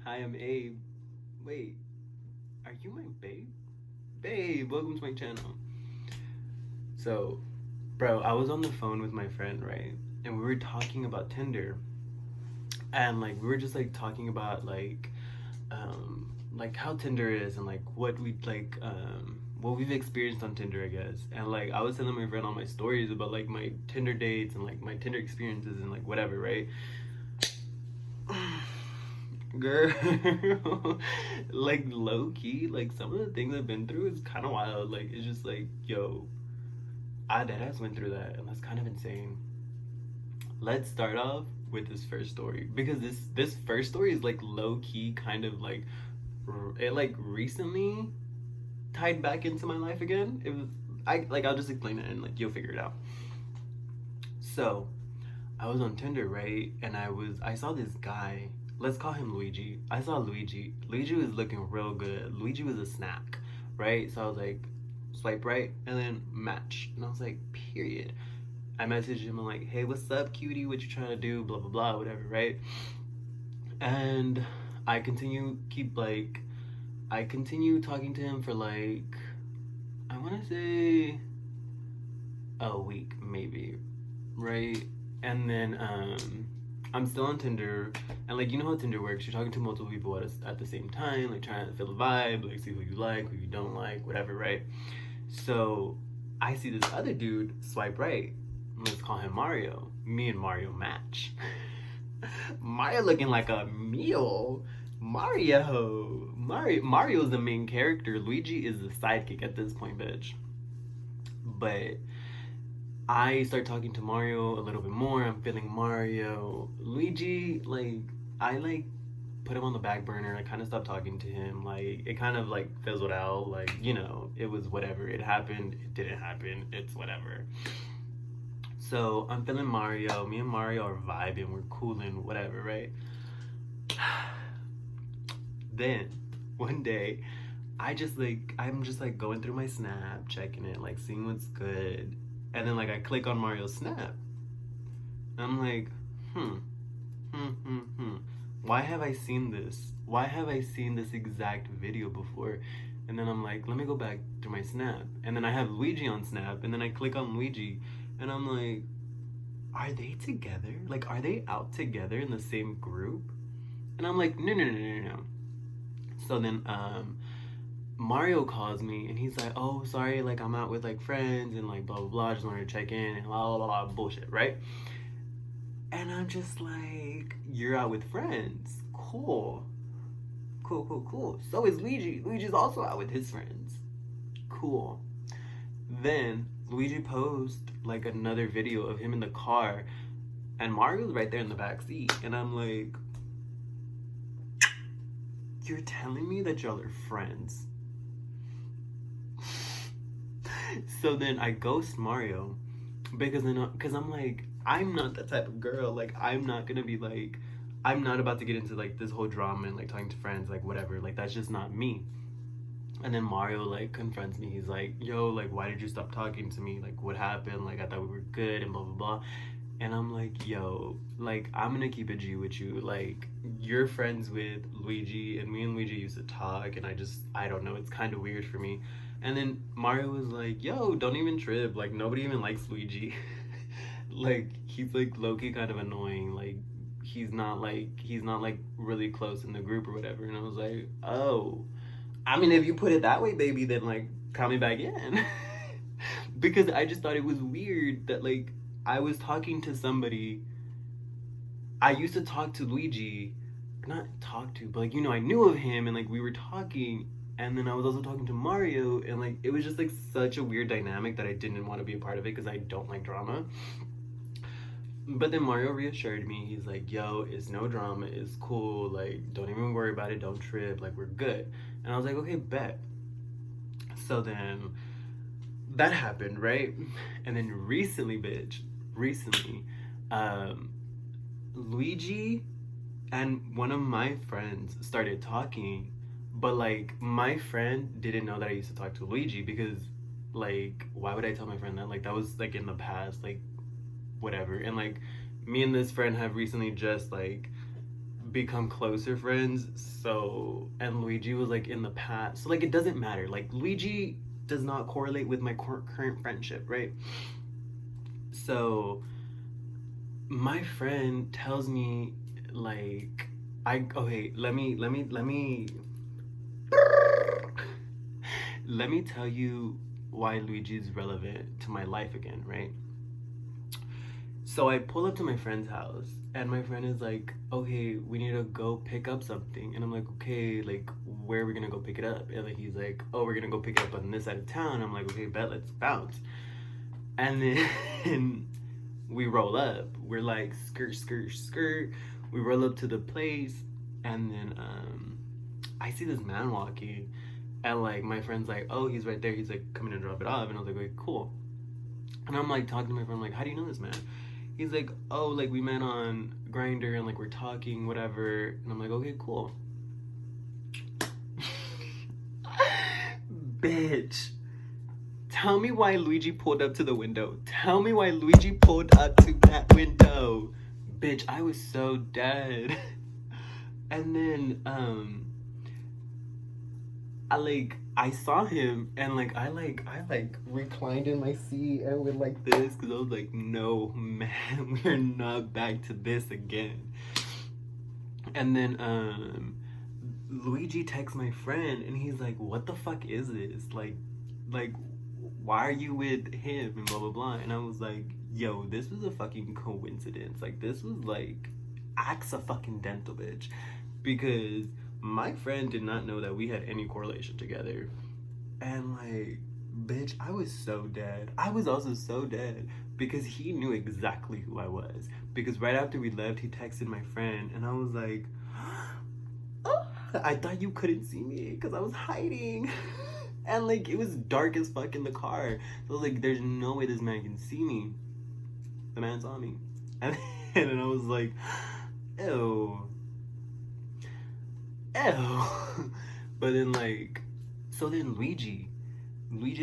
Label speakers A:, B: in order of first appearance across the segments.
A: Hi, I'm Abe. Wait, are you my babe? Babe, welcome to my channel. So, bro, I was on the phone with my friend, right? And we were talking about Tinder. And like we were just like talking about like how Tinder is and like what we've experienced on Tinder, I guess. And like I was telling my friend all my stories about like my Tinder dates and like my Tinder experiences and like whatever, right? Girl, like low key, like some of the things I've been through is kind of wild. Like it's just like, yo, I deadass went through that, and that's kind of insane. Let's start off with this first story because this first story is like low key, kind of like it like recently tied back into my life again. It was I'll just explain it and like you'll figure it out. So I was on Tinder, right? And I saw this guy. Let's call him Luigi. I saw Luigi. Luigi was looking real good. Luigi was a snack, right? So I was like, swipe right and then match. And I was like, period. I messaged him. I'm like, hey, what's up, cutie? What you trying to do? Blah blah blah, whatever, right? And I continue I continue talking to him for like I want to say a week maybe, right? And then I'm still on Tinder, and like you know how Tinder works. You're talking to multiple people at the same time, like trying to feel the vibe, like see who you like, who you don't like, whatever, right? So I see this other dude swipe right. Let's call him Mario. Me and Mario match. Mario looking like a meal. Mario's the main character. Luigi is the sidekick at this point, bitch. But I start talking to Mario a little bit more. I'm feeling Mario. Luigi, like, I like put him on the back burner. I kind of stopped talking to him. Like, it kind of like fizzled out. Like, you know, it was whatever. It happened. It didn't happen. It's whatever. So I'm feeling Mario. Me and Mario are vibing. We're cooling, whatever, right? Then one day, I'm just like going through my snap, checking it, like seeing what's good, and then like I click on Mario's snap. I'm like, hmm, hmm. Why have I seen this? Why have I seen this exact video before? And then I'm like, let me go back to my snap. And then I have Luigi on snap, and then I click on Luigi, and I'm like, are they together? Like, are they out together in the same group? And I'm like, no. So then Mario calls me and he's like, oh, sorry, like I'm out with like friends and like blah blah blah. Just wanted to check in and blah blah blah bullshit, right? And I'm just like, you're out with friends. Cool. So is Luigi. Luigi's also out with his friends. Cool. Then Luigi posts like another video of him in the car and Mario's right there in the back seat. And I'm like, you're telling me that y'all are friends? So then I ghost Mario because I'm like, I'm not that type of girl. Like, I'm not gonna be like, I'm not about to get into like this whole drama and like talking to friends, like whatever. Like, that's just not me. And then Mario like confronts me. He's like, yo, like, why did you stop talking to me? Like, what happened? Like, I thought we were good and blah blah blah. And I'm like, yo, like, I'm gonna keep it G with you. Like, you're friends with Luigi, and me and Luigi used to talk, and I don't know, it's kind of weird for me. And then Mario was like, yo, don't even trip. Like, nobody even likes Luigi. Like, he's like low-key kind of annoying. Like, he's not like really close in the group or whatever. And I was like, oh. I mean, if you put it that way, baby, then like count me back in. Because I just thought it was weird that like I was talking to somebody. I used to talk to Luigi, not talk to, but like you know, I knew of him and like we were talking, and then I was also talking to Mario, and like it was just like such a weird dynamic that I didn't want to be a part of it because I don't like drama. But then Mario reassured me. He's like, "Yo, it's no drama. It's cool. Like, don't even worry about it. Don't trip. Like, we're good." And I was like, "Okay, bet." So then that happened, right? And then recently, bitch, recently, um, Luigi and one of my friends started talking, but like my friend didn't know that I used to talk to Luigi because, like, why would I tell my friend that? Like, that was like in the past, like, whatever. And like, me and this friend have recently just like become closer friends. So, and Luigi was like in the past. So, like, it doesn't matter. Like, Luigi does not correlate with my current friendship, right? So, my friend tells me, like, okay, let me tell you why Luigi is relevant to my life again, right? So I pull up to my friend's house, and my friend is like, okay, we need to go pick up something. And I'm like, okay, like, where are we gonna go pick it up? And like, he's like, oh, we're gonna go pick it up on this side of town. I'm like, okay, bet, let's bounce. And then we roll up. We're like, skirt, skirt, skirt. We roll up to the place, and then I see this man walking, and like, my friend's like, oh, he's right there. He's like, coming to drop it off. And I was like, okay, cool. And I'm like talking to my friend, like, how do you know this man? He's like, oh, like, we met on Grinder, and like, we're talking, whatever. And I'm like, okay, cool. Bitch, tell me why Luigi pulled up to the window. Tell me why Luigi pulled up to that window. Bitch, I was so dead. And then I saw him, and like I reclined in my seat and went like this, because I was like, no, man, we're not back to this again. And then Luigi texts my friend, and he's like, what the fuck is this? Like why are you with him, and blah blah blah. And I was like, yo, this was a fucking coincidence. Like, this was like accidental, bitch, because my friend did not know that we had any correlation together. And like, bitch, I was so dead. I was also so dead because he knew exactly who I was. Because right after we left, he texted my friend, and I was like, oh, I thought you couldn't see me because I was hiding. And like, it was dark as fuck in the car. So like, there's no way this man can see me. The man saw me. And then I was like, ew. But then like, so then Luigi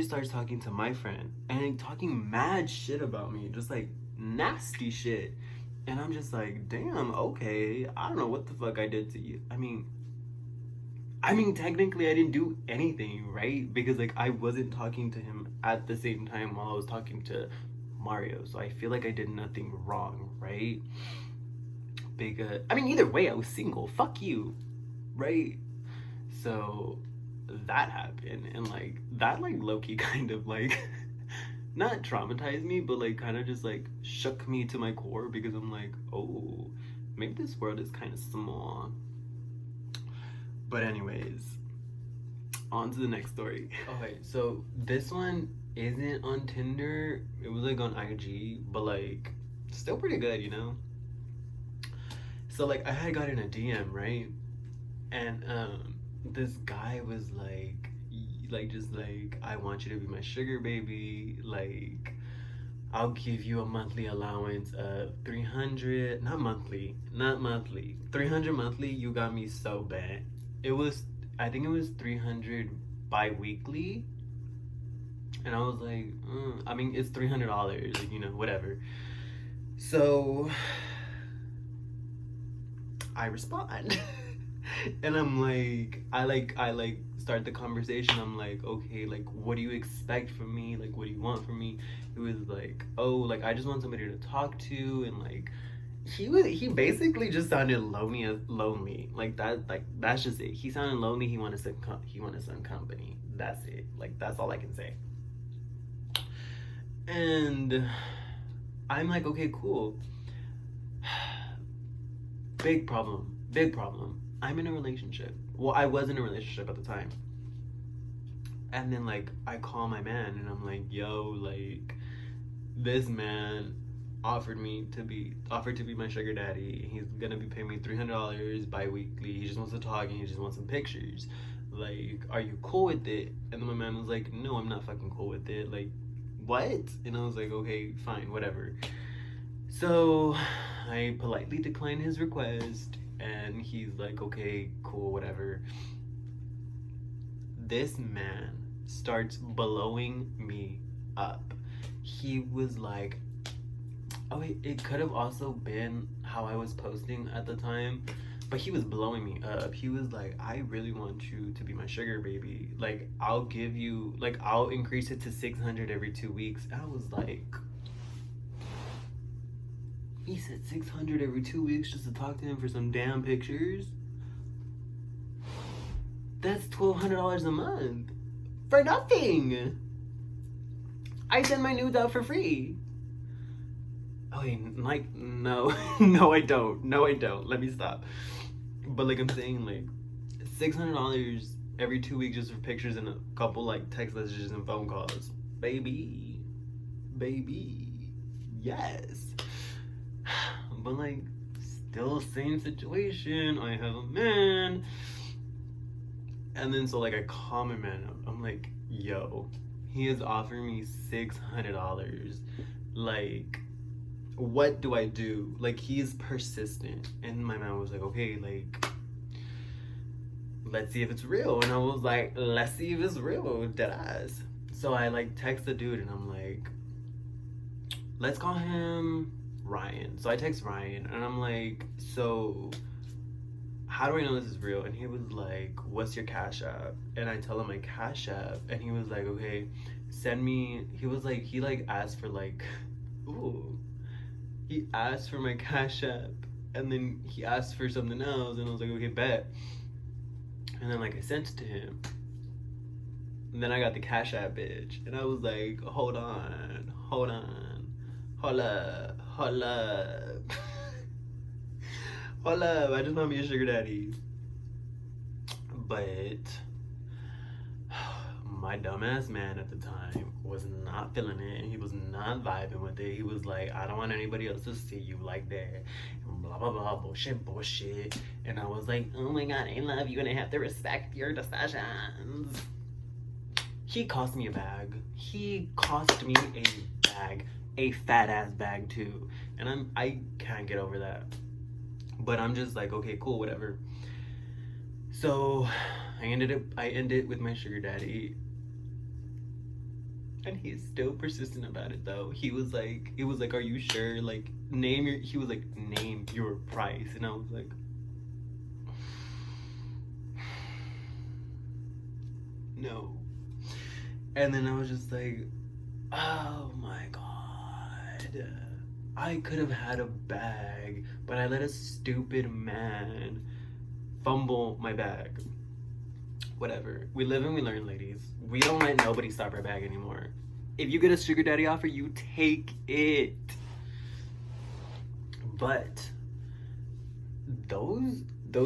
A: starts talking to my friend, and like, talking mad shit about me, just like nasty shit. And I'm just like, damn, okay, I don't know what the fuck I did to you. I mean, technically I didn't do anything, right? Because like, I wasn't talking to him at the same time while I was talking to Mario. So I feel like I did nothing wrong, right? Because, I mean, either way, I was single. Fuck you, right? So that happened, and like, that like low-key kind of like not traumatized me, but like kind of just like shook me to my core, because I'm like, oh, maybe this world is kind of small. But anyways, on to the next story. Okay, so this one isn't on Tinder. It was like on IG, but like still pretty good, you know? So like, I had gotten a DM, right? And this guy was like just like, I want you to be my sugar baby. Like, I'll give you a monthly allowance of 300, not monthly, 300 monthly. You got me so bad. I think it was 300 bi-weekly. And I was like, I mean, it's $300, like, you know, whatever. So I respond. And I'm like, I start the conversation. I'm like, okay, like, what do you expect from me? Like, what do you want from me? It was like, oh, like, I just want somebody to talk to. And like, he basically just sounded lonely. Like, that's just it. He sounded lonely. He wanted some company. That's it. Like, that's all I can say. And I'm like, okay, cool. Big problem. I'm in a relationship. Well, I was in a relationship at the time. And then like, I call my man, and I'm like, yo, like, this man offered to be my sugar daddy. He's gonna be paying me $300 bi-weekly. He just wants to talk, and he just wants some pictures. Like, are you cool with it? And then my man was like, no, I'm not fucking cool with it. Like, what? And I was like, okay, fine, whatever. So I politely declined his request, and he's like, okay, cool, whatever. This man starts blowing me up. He was like, oh, it could have also been how I was posting at the time, but he was blowing me up. He was like, I really want you to be my sugar baby. Like, I'll give you, like, I'll increase it to 600 every 2 weeks. I was like, he said 600 every 2 weeks just to talk to him for some damn pictures? That's $1,200 a month for nothing. I send my nudes out for free. Oh, like, no. No, I don't. No, I don't. Let me stop. But, like, I'm saying, like, $600 every 2 weeks just for pictures and a couple, like, text messages and phone calls. Baby. Yes. But, like, still same situation. I have a man. And then, so, like, I call my man up. I'm like, yo, he is offering me $600. Like, what do I do? Like, he's persistent. And my man was like, okay, like, let's see if it's real. And I was like, let's see if it's real, deadass. So I, like, text the dude and I'm like, let's call him Ryan. So I text Ryan and I'm like, so how do I know this is real? And he was like, what's your Cash App? And I tell him my Cash App. And he was like, okay, send me. He was like, he like asked for like, ooh. He asked for my Cash App. And then he asked for something else. And I was like, okay, bet. And then like I sent it to him. And then I got the Cash App, bitch. And I was like, hold on. Hold up. Hold up, I just want to be a sugar daddy. But my dumbass man at the time was not feeling it, and he was not vibing with it. He was like, I don't want anybody else to see you like that, and blah blah blah, bullshit. And I was like, oh my god, I love you and I have to respect your decisions. He cost me a bag. He cost me a bag, a fat ass bag too, and I can't get over that. But I'm just like, okay, cool, whatever. So I ended with my sugar daddy. And he's still persistent about it though. It was like, are you sure? Like, he was like, name your price. And I was like, no. And then I was just like, oh my God. I could have had a bag, but I let a stupid man fumble my bag. Whatever. We live and we learn, ladies. We don't let nobody stop our bag anymore. If you get a sugar daddy offer, you take it. But those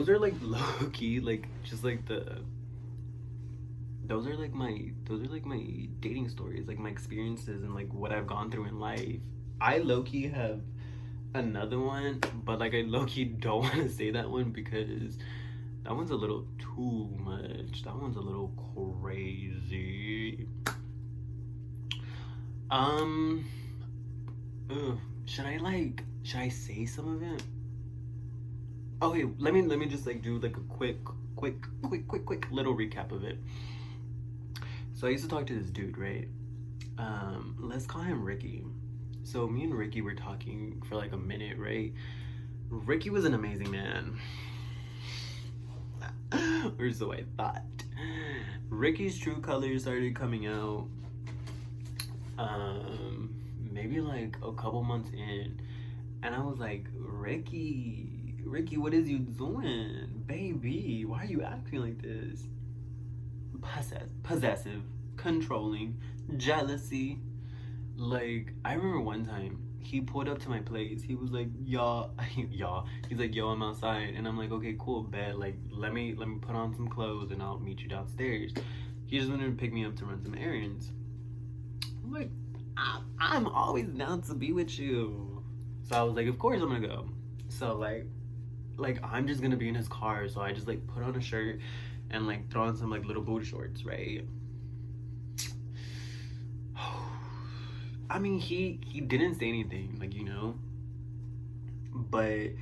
A: are like low key, like just like those are like my dating stories, like my experiences and like what I've gone through in life. I low-key have another one, but like I low-key don't want to say that one because that one's a little too much. That one's a little crazy. Should I say some of it? Okay, let me just like do like a quick little recap of it. So I used to talk to this dude, right? Let's call him Ricky. So me and Ricky were talking for like a minute, right? Ricky was an amazing man. Or so I thought. Ricky's true colors started coming out maybe like a couple months in. And I was like, Ricky, what is you doing? Baby, why are you acting like this? Possessive, controlling, jealousy. Like, I remember one time he pulled up to my place. He was like, y'all. He's like, yo, I'm outside. And I'm like, okay, cool, bet. Like, let me put on some clothes and I'll meet you downstairs. He just wanted to pick me up to run some errands. I'm like, I'm always down to be with you. So I was like, of course I'm gonna go. So like I'm just gonna be in his car. So I just like put on a shirt and like throw on some like little booty shorts, right? I mean, he didn't say anything, like, you know, but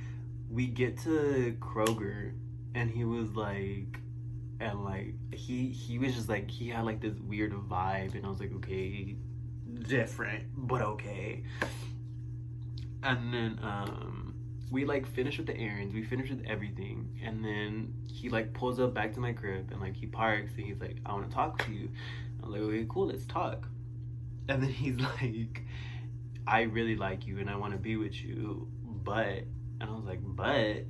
A: we get to Kroger and he was like, and like he was just like, he had like this weird vibe and I was like, okay, different but okay. And then we like finish with the errands, we finish with everything, and then he like pulls up back to my crib and like he parks and he's like, I want to talk to you. I'm like, okay, cool, let's talk. And then he's like, I really like you and I want to be with you, but, and I was like, but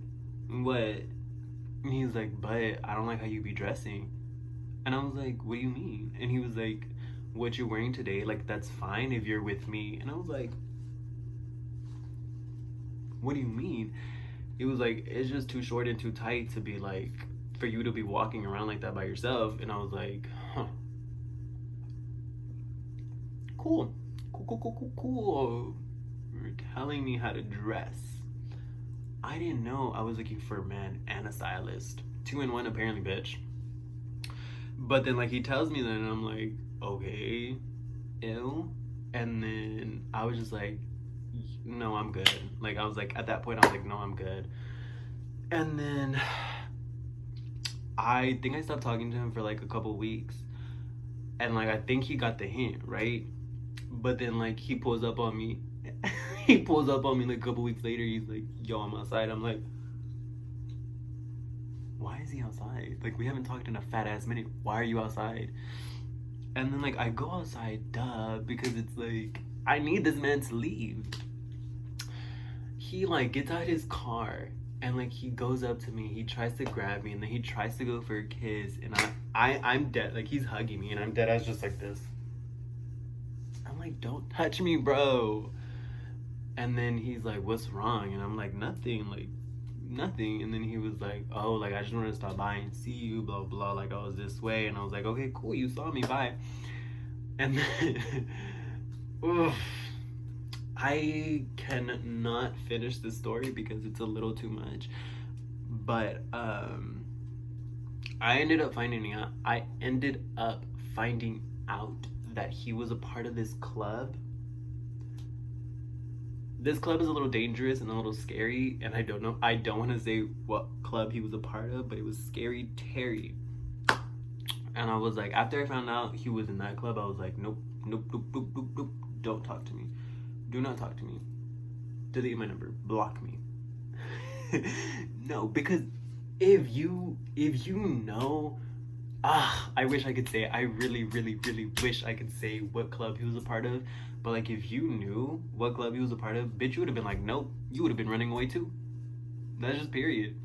A: what? And he's like, but I don't like how you be dressing. And I was like, what do you mean? And he was like, what you're wearing today, like that's fine if you're with me. And I was like, what do you mean? He was like, it's just too short and too tight to be like, for you to be walking around like that by yourself. And I was like, huh. Cool. Cool. You're telling me how to dress. I didn't know I was looking for a man and a stylist. 2 in 1 apparently, bitch. But then like he tells me that and I'm like, okay, ew. And then I was just like, no, I'm good. Like I was like, at that point I was like, no, I'm good. And then I think I stopped talking to him for like a couple weeks. And like I think he got the hint, right? But then like he pulls up on me. He pulls up on me like a couple weeks later. He's like, yo, I'm outside. I'm like, why is he outside? Like we haven't talked in a fat ass minute. Why are you outside? And then like I go outside, duh, because it's like I need this man to leave. He like gets out his car and like he goes up to me, he tries to grab me, and then he tries to go for a kiss, and I'm dead, like he's hugging me and I'm dead ass just like this. I'm like, don't touch me, bro. And then he's like, what's wrong? And I'm like, nothing. And then he was like, oh, like I just wanted to stop by and see you, blah blah, like I was this way. And I was like, okay, cool, you saw me, bye. And then oof, I cannot finish the story because it's a little too much. But I ended up finding out that he was a part of this club. This club is a little dangerous and a little scary, and I don't want to say what club he was a part of, but it was Scary Terry. And I was like, after I found out he was in that club, I was like, nope, don't talk to me. Do not talk to me. Delete my number. Block me. No, because if you know, I wish I could say it. I really wish I could say what club he was a part of. But like if you knew what club he was a part of, bitch, you would have been like, nope, you would have been running away too. That's just period.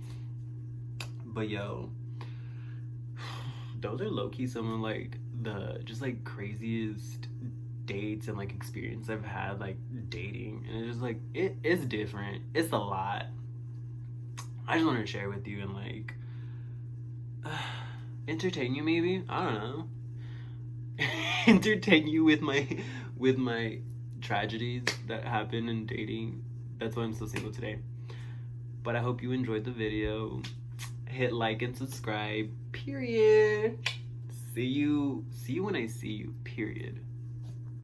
A: But yo, those are low-key some of like the just like craziest dates and like experience I've had like dating, and it's just like it is different. It's a lot. I just wanted to share with you and like entertain you, maybe, I don't know. Entertain you with my tragedies that happen in dating. That's why I'm so single today. But I hope you enjoyed the video. Hit like and subscribe, period. See you when I see you, period.